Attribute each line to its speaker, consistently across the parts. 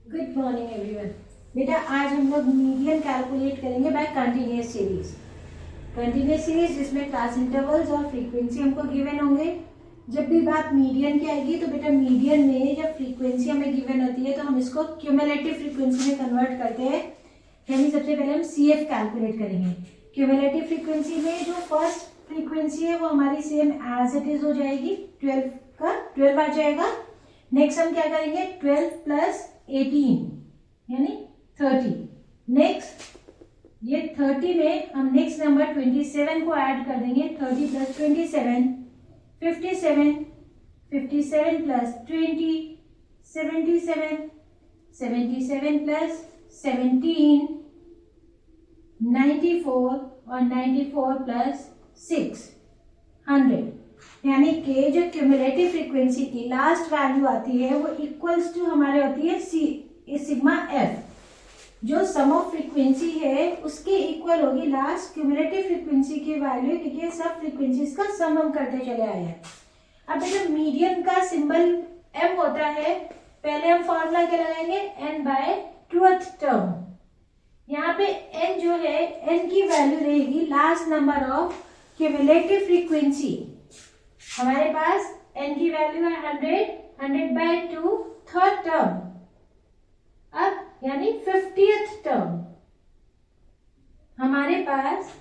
Speaker 1: Good morning everyone. बेटा आज हम लोग मीडियन कैलकुलेट करेंगे by continuous series. Continuous series जिसमें क्लास इंटरवल्स और फ्रीक्वेंसी हमको गिवन होंगे। जब भी बात मीडियन की आएगी तो बेटा मीडियन में जब फ्रीक्वेंसी हमें गिवन होती है तो हम इसको क्यूमुलेटिव फ्रीक्वेंसी में कन्वर्ट करते हैं। यानी सबसे पहले हम CF कैलकुलेट करेंगे। क्यूमुलेटिव फ्रीक्वेंसी में जो फर्स्ट फ्रीक्वेंसी है वो हमारी सेम एज इट इज हो जाएगी, 12 का 12 आ जाएगा। नेक्स्ट हम क्या करेंगे, 12 प्लस 18 यानी 30। नेक्स्ट ये 30 में हम नेक्स्ट नंबर 27 को ऐड कर देंगे। 30 प्लस 27 57, 57 प्लस 20 77, 77 प्लस 17 94 और 94 प्लस 6 100। यानी कि जो क्यूमुलेटिव फ्रीक्वेंसी की लास्ट वैल्यू आती है वो इक्वल्स टू हमारे होती है सिग्मा एफ। जो सम ऑफ फ्रीक्वेंसी है उसके इक्वल होगी लास्ट क्यूमुलेटिव फ्रीक्वेंसी की वैल्यू, क्योंकि सब फ्रीक्वेंसीज का सम हम करते चले आए हैं। अब जब मीडियन का सिंबल m होता है, पहले हम फॉर्मूला क्या लगाएंगे, n बाय ट्वेल्थ टर्म। यहाँ पे n जो है n की वैल्यू रहेगी last number of cumulative frequency. हमारे पास n की वैल्यू है 100 बाय 2 थर्ड टर्म। अब यानी 50th टर्म हमारे पास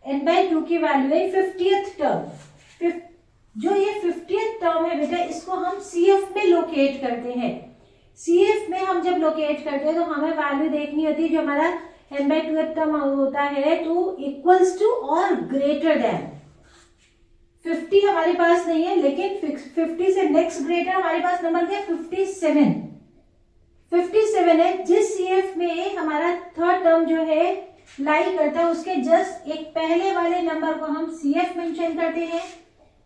Speaker 1: n बाय 2 की वैल्यू है 50th टर्म। जो ये 50th टर्म है बेटा, इसको हम CF में लोकेट करते हैं। CF में हम जब लोकेट करते हैं तो हमें वैल्यू देखनी होती है जो हमारा n बाय 2 टर्म होता है तो इक्वल्स टू और ग्रेटर देन 50 हमारे पास नहीं है, लेकिन 50 से नेक्स्ट ग्रेटर हमारे पास नंबर क्या है, 57 है। जिस CF में हमारा थर्ड टर्म जो है लाई करता है उसके जस्ट एक पहले वाले नंबर को हम CF मेंशन करते हैं,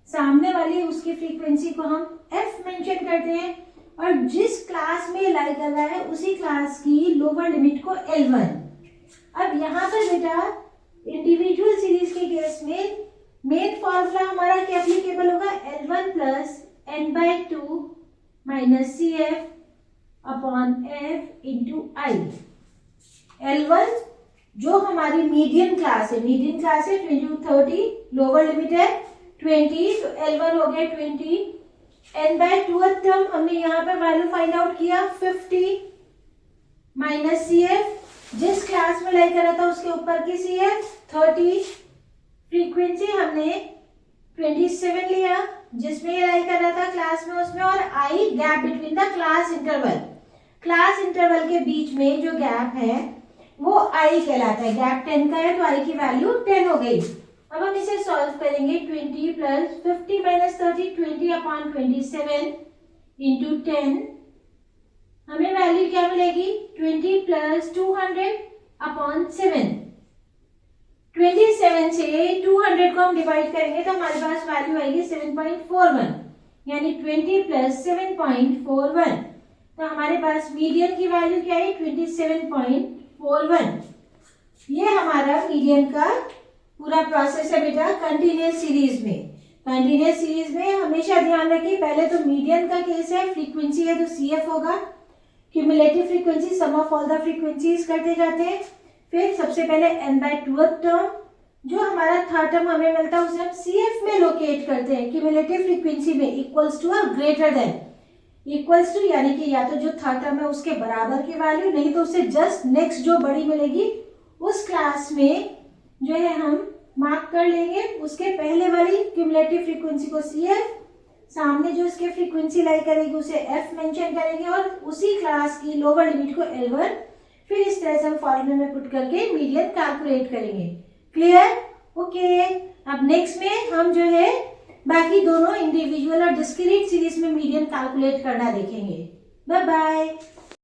Speaker 1: सामने वाली उसकी फ्रीक्वेंसी को हम F मेंशन करते हैं, और जिस क्लास में लाई कर रहा है उसी क्लास की लोअर लिमिट को L1। अब यहाँ पर बेटा इंडिविजुअल सीरीज के केस में मेन फॉर्मूला हमारा क्या एप्लीकेबल होगा, L1 plus n by 2 minus CF upon F into I। L1 जो हमारी मीडियन क्लास है, 20 to 30, लोअर लिमिट है 20, तो L1 हो गया 20। n बाय 2 टर्म हमने यहाँ पे वैल्यू फाइंड आउट किया 50 माइनस CF, जिस क्लास में लाई करा था उसके ऊपर की CF 30। फ्रीक्वेंसी हमने 27 लिया जिसमें ये लाई कर रहा था क्लास में उसमें, और I gap between the class interval. Class interval के बीच में जो गैप है वो I कहलाता है। गैप 10 का है तो I की वैल्यू 10 हो गई। अब हम इसे सॉल्व करेंगे। 20 प्लस 50 माइनस 30, 20 अपॉन 27 इंटू 10, हमें वैल्यू क्या मिलेगी, 20 प्लस 200 अपॉन 7। 27 से 200 को हम डिवाइड करेंगे तो हमारे पास वैल्यू आएगी 7.41, यानी 20 प्लस 7.41। तो हमारे पास मीडियन की वैल्यू क्या है, 27.41। ये हमारा मीडियन का पूरा प्रोसेस है बेटा कंटिन्यूअस सीरीज में। कंटिन्यूअस सीरीज में हमेशा ध्यान रखिए, पहले तो मीडियन का केस है, फ्रीक्वेंसी है तो CF होगा। Cumulative frequency sum of all the frequencies करते जाते हैं। फिर सबसे पहले n बाय 2 टर्म, जो हमारा थर्ड टर्म हमें मिलता है उसे हम CF में लोकेट करते हैं क्यूमुलेटिव फ्रीक्वेंसी में, इक्वल्स टू और ग्रेटर देन। इक्वल्स टू यानी कि या तो जो थर्ड टर्म है उसके बराबर की वैल्यू, नहीं तो उससे जस्ट नेक्स्ट जो बड़ी मिलेगी उस क्लास में जो है हम मार्क कर लेंगे उसके पहले वाली क्यूमुलेटिव फ्रीक्वेंसी को CF, सामने जो इसके फ्रीक्वेंसी लाई करेगी उसे F मेंशन करेंगे, और उसी क्लास की लोअर लिमिट को L1। फिर इस तरह से हम फॉर्मूले में पुट करके मीडियन कैलकुलेट करेंगे। क्लियर? ओके। अब नेक्स्ट में हम जो है बाकी दोनों इंडिविजुअल और डिस्क्रीट सीरीज में मीडियन कैलकुलेट करना देखेंगे। Bye bye.